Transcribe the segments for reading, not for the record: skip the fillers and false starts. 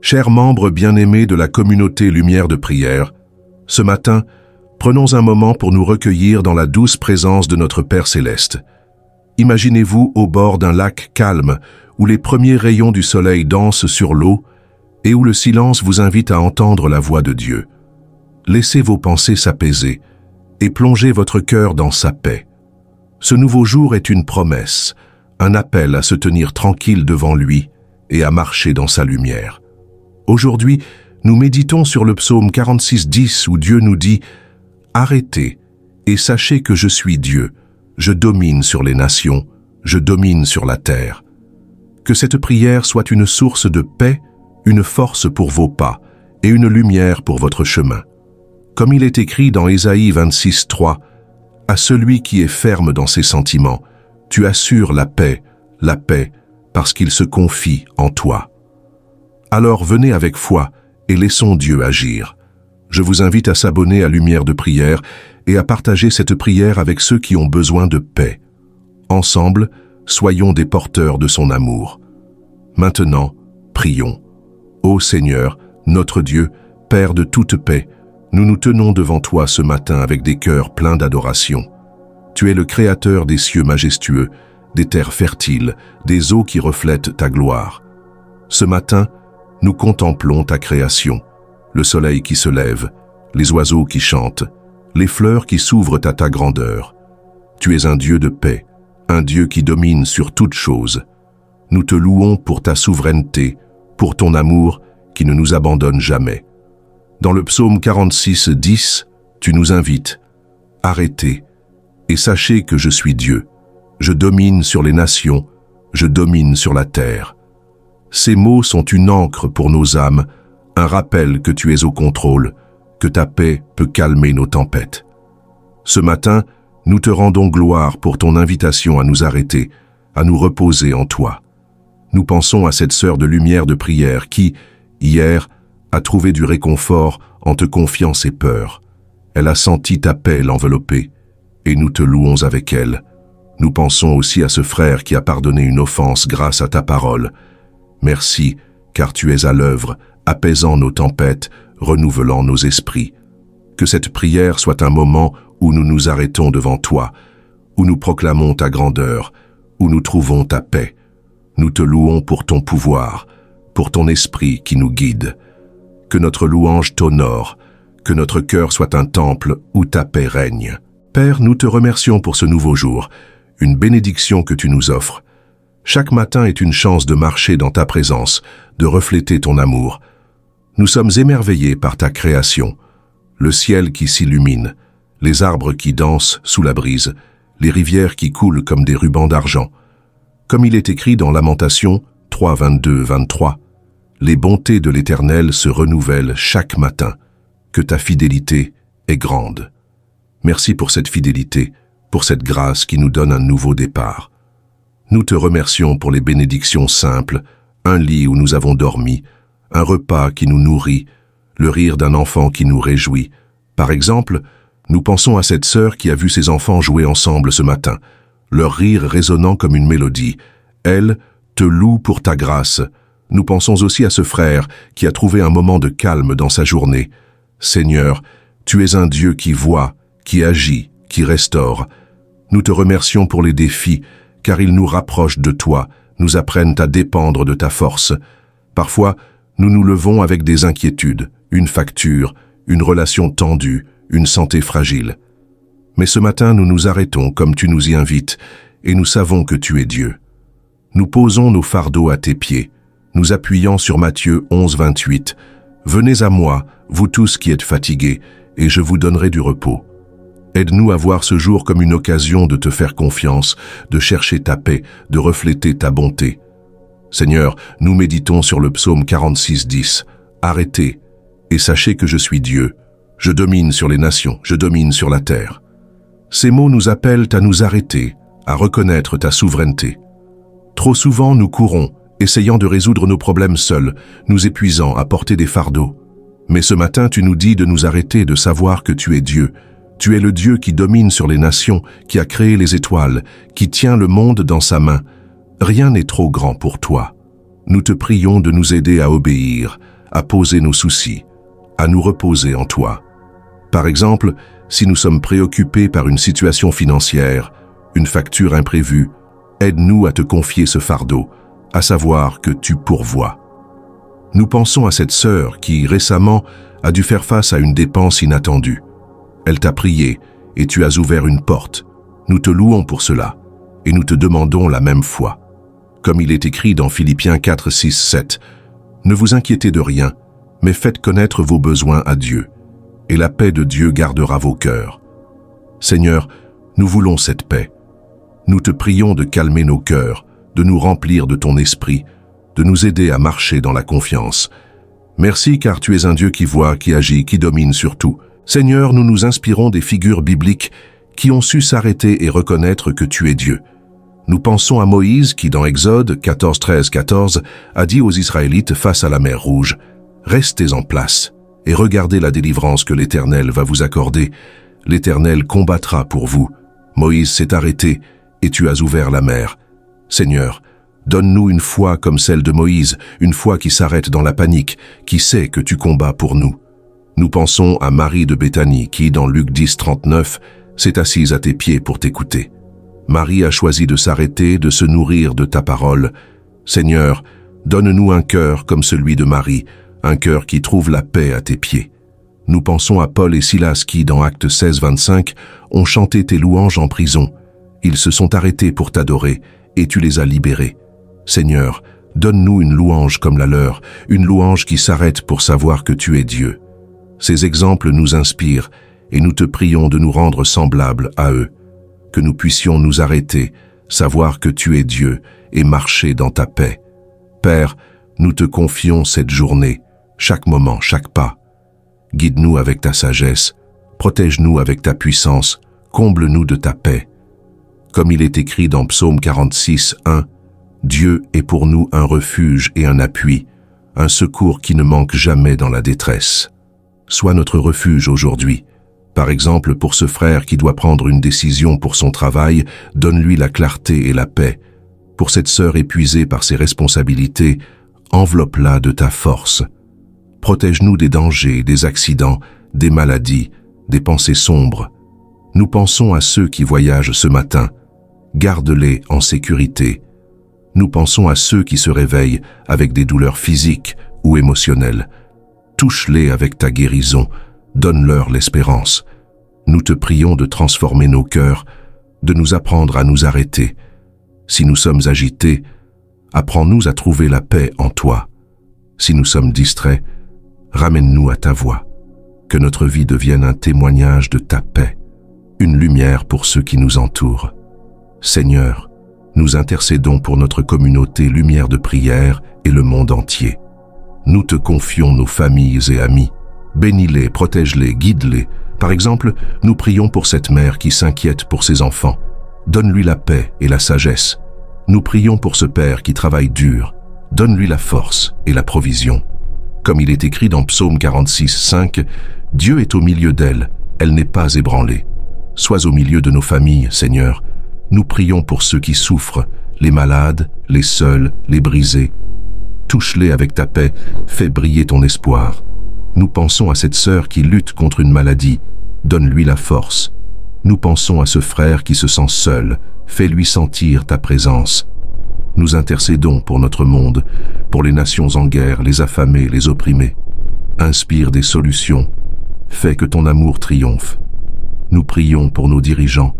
Chers membres bien-aimés de la communauté Lumière de Prière, ce matin, prenons un moment pour nous recueillir dans la douce présence de notre Père Céleste. Imaginez-vous au bord d'un lac calme où les premiers rayons du soleil dansent sur l'eau et où le silence vous invite à entendre la voix de Dieu. Laissez vos pensées s'apaiser et plongez votre cœur dans sa paix. Ce nouveau jour est une promesse, un appel à se tenir tranquille devant lui et à marcher dans sa lumière. Aujourd'hui, nous méditons sur le psaume 46:10 où Dieu nous dit « Arrêtez et sachez que je suis Dieu, je domine sur les nations, je domine sur la terre. » Que cette prière soit une source de paix, une force pour vos pas et une lumière pour votre chemin. Comme il est écrit dans Ésaïe 26:3, « À celui qui est ferme dans ses sentiments, tu assures la paix, parce qu'il se confie en toi. » Alors venez avec foi et laissons Dieu agir. Je vous invite à s'abonner à Lumière de Prière et à partager cette prière avec ceux qui ont besoin de paix. Ensemble, soyons des porteurs de son amour. Maintenant, prions. Ô Seigneur, notre Dieu, Père de toute paix, nous nous tenons devant toi ce matin avec des cœurs pleins d'adoration. Tu es le Créateur des cieux majestueux, des terres fertiles, des eaux qui reflètent ta gloire. Ce matin, nous contemplons ta création, le soleil qui se lève, les oiseaux qui chantent, les fleurs qui s'ouvrent à ta grandeur. Tu es un Dieu de paix, un Dieu qui domine sur toutes choses. Nous te louons pour ta souveraineté, pour ton amour qui ne nous abandonne jamais. Dans le psaume 46:10, tu nous invites « Arrêtez et sachez que je suis Dieu. Je domine sur les nations, je domine sur la terre. » Ces mots sont une encre pour nos âmes, un rappel que tu es au contrôle, que ta paix peut calmer nos tempêtes. Ce matin, nous te rendons gloire pour ton invitation à nous arrêter, à nous reposer en toi. Nous pensons à cette sœur de lumière de prière qui, hier, a trouvé du réconfort en te confiant ses peurs. Elle a senti ta paix l'envelopper, et nous te louons avec elle. Nous pensons aussi à ce frère qui a pardonné une offense grâce à ta parole. Merci, car tu es à l'œuvre, apaisant nos tempêtes, renouvelant nos esprits. Que cette prière soit un moment où nous nous arrêtons devant toi, où nous proclamons ta grandeur, où nous trouvons ta paix. Nous te louons pour ton pouvoir, pour ton esprit qui nous guide. Que notre louange t'honore, que notre cœur soit un temple où ta paix règne. Père, nous te remercions pour ce nouveau jour, une bénédiction que tu nous offres. Chaque matin est une chance de marcher dans ta présence, de refléter ton amour. Nous sommes émerveillés par ta création, le ciel qui s'illumine, les arbres qui dansent sous la brise, les rivières qui coulent comme des rubans d'argent. Comme il est écrit dans Lamentations 3:22-23, « Les bontés de l'Éternel se renouvellent chaque matin, que ta fidélité est grande. » Merci pour cette fidélité, pour cette grâce qui nous donne un nouveau départ. Nous te remercions pour les bénédictions simples, un lit où nous avons dormi, un repas qui nous nourrit, le rire d'un enfant qui nous réjouit. Par exemple, nous pensons à cette sœur qui a vu ses enfants jouer ensemble ce matin, leur rire résonnant comme une mélodie. Elle te loue pour ta grâce. Nous pensons aussi à ce frère qui a trouvé un moment de calme dans sa journée. Seigneur, tu es un Dieu qui voit, qui agit, qui restaure. Nous te remercions pour les défis, car ils nous rapprochent de toi, nous apprennent à dépendre de ta force. Parfois, nous nous levons avec des inquiétudes, une facture, une relation tendue, une santé fragile. Mais ce matin, nous nous arrêtons comme tu nous y invites, et nous savons que tu es Dieu. Nous posons nos fardeaux à tes pieds, nous appuyant sur Matthieu 11:28. « Venez à moi, vous tous qui êtes fatigués, et je vous donnerai du repos. » Aide-nous à voir ce jour comme une occasion de te faire confiance, de chercher ta paix, de refléter ta bonté. Seigneur, nous méditons sur le psaume 46:10. « Arrêtez et sachez que je suis Dieu. Je domine sur les nations, je domine sur la terre. » Ces mots nous appellent à nous arrêter, à reconnaître ta souveraineté. Trop souvent, nous courons, essayant de résoudre nos problèmes seuls, nous épuisant à porter des fardeaux. Mais ce matin, tu nous dis de nous arrêter, de savoir que tu es Dieu. Tu es le Dieu qui domine sur les nations, qui a créé les étoiles, qui tient le monde dans sa main. Rien n'est trop grand pour toi. Nous te prions de nous aider à obéir, à poser nos soucis, à nous reposer en toi. Par exemple, si nous sommes préoccupés par une situation financière, une facture imprévue, aide-nous à te confier ce fardeau, à savoir que tu pourvois. Nous pensons à cette sœur qui, récemment, a dû faire face à une dépense inattendue. Elle t'a prié et tu as ouvert une porte. Nous te louons pour cela et nous te demandons la même foi. Comme il est écrit dans Philippiens 4, 6, 7, « Ne vous inquiétez de rien, mais faites connaître vos besoins à Dieu, et la paix de Dieu gardera vos cœurs. » Seigneur, nous voulons cette paix. Nous te prions de calmer nos cœurs, de nous remplir de ton esprit, de nous aider à marcher dans la confiance. Merci car tu es un Dieu qui voit, qui agit, qui domine sur tout. Seigneur, nous nous inspirons des figures bibliques qui ont su s'arrêter et reconnaître que tu es Dieu. Nous pensons à Moïse qui, dans Exode 14, 13, 14, a dit aux Israélites face à la mer Rouge, « Restez en place et regardez la délivrance que l'Éternel va vous accorder. L'Éternel combattra pour vous. » Moïse s'est arrêté et tu as ouvert la mer. Seigneur, donne-nous une foi comme celle de Moïse, une foi qui s'arrête dans la panique, qui sait que tu combats pour nous. Nous pensons à Marie de Béthanie qui, dans Luc 10, 39, s'est assise à tes pieds pour t'écouter. Marie a choisi de s'arrêter, de se nourrir de ta parole. Seigneur, donne-nous un cœur comme celui de Marie, un cœur qui trouve la paix à tes pieds. Nous pensons à Paul et Silas qui, dans Actes 16, 25, ont chanté tes louanges en prison. Ils se sont arrêtés pour t'adorer et tu les as libérés. Seigneur, donne-nous une louange comme la leur, une louange qui s'arrête pour savoir que tu es Dieu. Ces exemples nous inspirent et nous te prions de nous rendre semblables à eux. Que nous puissions nous arrêter, savoir que tu es Dieu et marcher dans ta paix. Père, nous te confions cette journée, chaque moment, chaque pas. Guide-nous avec ta sagesse, protège-nous avec ta puissance, comble-nous de ta paix. Comme il est écrit dans Psaume 46, 1, « Dieu est pour nous un refuge et un appui, un secours qui ne manque jamais dans la détresse. » Sois notre refuge aujourd'hui. Par exemple, pour ce frère qui doit prendre une décision pour son travail, donne-lui la clarté et la paix. Pour cette sœur épuisée par ses responsabilités, enveloppe-la de ta force. Protège-nous des dangers, des accidents, des maladies, des pensées sombres. Nous pensons à ceux qui voyagent ce matin. Garde-les en sécurité. Nous pensons à ceux qui se réveillent avec des douleurs physiques ou émotionnelles. Touche-les avec ta guérison. Donne-leur l'espérance. Nous te prions de transformer nos cœurs, de nous apprendre à nous arrêter. Si nous sommes agités, apprends-nous à trouver la paix en toi. Si nous sommes distraits, ramène-nous à ta voix. Que notre vie devienne un témoignage de ta paix, une lumière pour ceux qui nous entourent. Seigneur, nous intercédons pour notre communauté Lumière de prière et le monde entier. Nous te confions nos familles et amis. Bénis-les, protège-les, guide-les. Par exemple, nous prions pour cette mère qui s'inquiète pour ses enfants. Donne-lui la paix et la sagesse. Nous prions pour ce père qui travaille dur. Donne-lui la force et la provision. Comme il est écrit dans Psaume 46, 5, « Dieu est au milieu d'elle, elle n'est pas ébranlée. » Sois au milieu de nos familles, Seigneur. Nous prions pour ceux qui souffrent, les malades, les seuls, les brisés. Touche-les avec ta paix, fais briller ton espoir. Nous pensons à cette sœur qui lutte contre une maladie. Donne-lui la force. Nous pensons à ce frère qui se sent seul. Fais-lui sentir ta présence. Nous intercédons pour notre monde, pour les nations en guerre, les affamés, les opprimés. Inspire des solutions. Fais que ton amour triomphe. Nous prions pour nos dirigeants,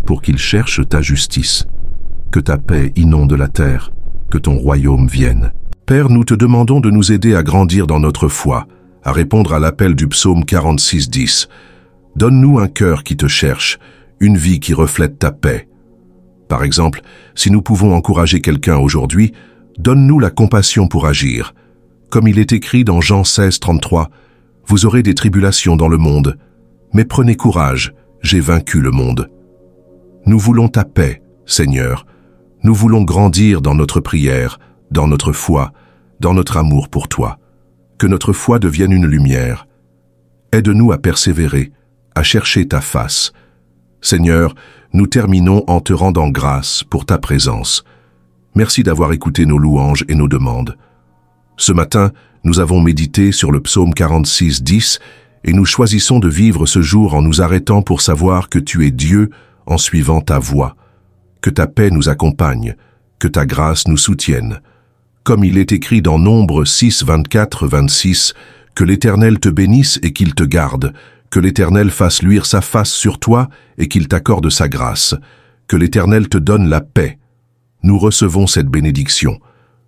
pour qu'ils cherchent ta justice. Que ta paix inonde la terre, que ton royaume vienne. Père, nous te demandons de nous aider à grandir dans notre foi, à répondre à l'appel du psaume 46, 10. Donne-nous un cœur qui te cherche, une vie qui reflète ta paix. Par exemple, si nous pouvons encourager quelqu'un aujourd'hui, donne-nous la compassion pour agir. Comme il est écrit dans Jean 16, 33, « Vous aurez des tribulations dans le monde, mais prenez courage, j'ai vaincu le monde. » Nous voulons ta paix, Seigneur. Nous voulons grandir dans notre prière, dans notre foi, dans notre amour pour toi. Que notre foi devienne une lumière. Aide-nous à persévérer, à chercher ta face. Seigneur, nous terminons en te rendant grâce pour ta présence. Merci d'avoir écouté nos louanges et nos demandes. Ce matin, nous avons médité sur le psaume 46, 10 et nous choisissons de vivre ce jour en nous arrêtant pour savoir que tu es Dieu en suivant ta voie, que ta paix nous accompagne, que ta grâce nous soutienne. Comme il est écrit dans Nombre 6, 24, 26, que l'Éternel te bénisse et qu'il te garde, que l'Éternel fasse luire sa face sur toi et qu'il t'accorde sa grâce, que l'Éternel te donne la paix. Nous recevons cette bénédiction.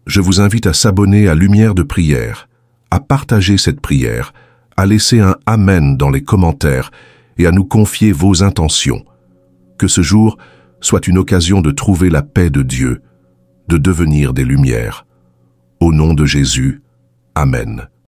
Je vous invite à s'abonner à Lumière de Prière, à partager cette prière, à laisser un « Amen » dans les commentaires et à nous confier vos intentions. Que ce jour soit une occasion de trouver la paix de Dieu, de devenir des lumières. Au nom de Jésus, Amen.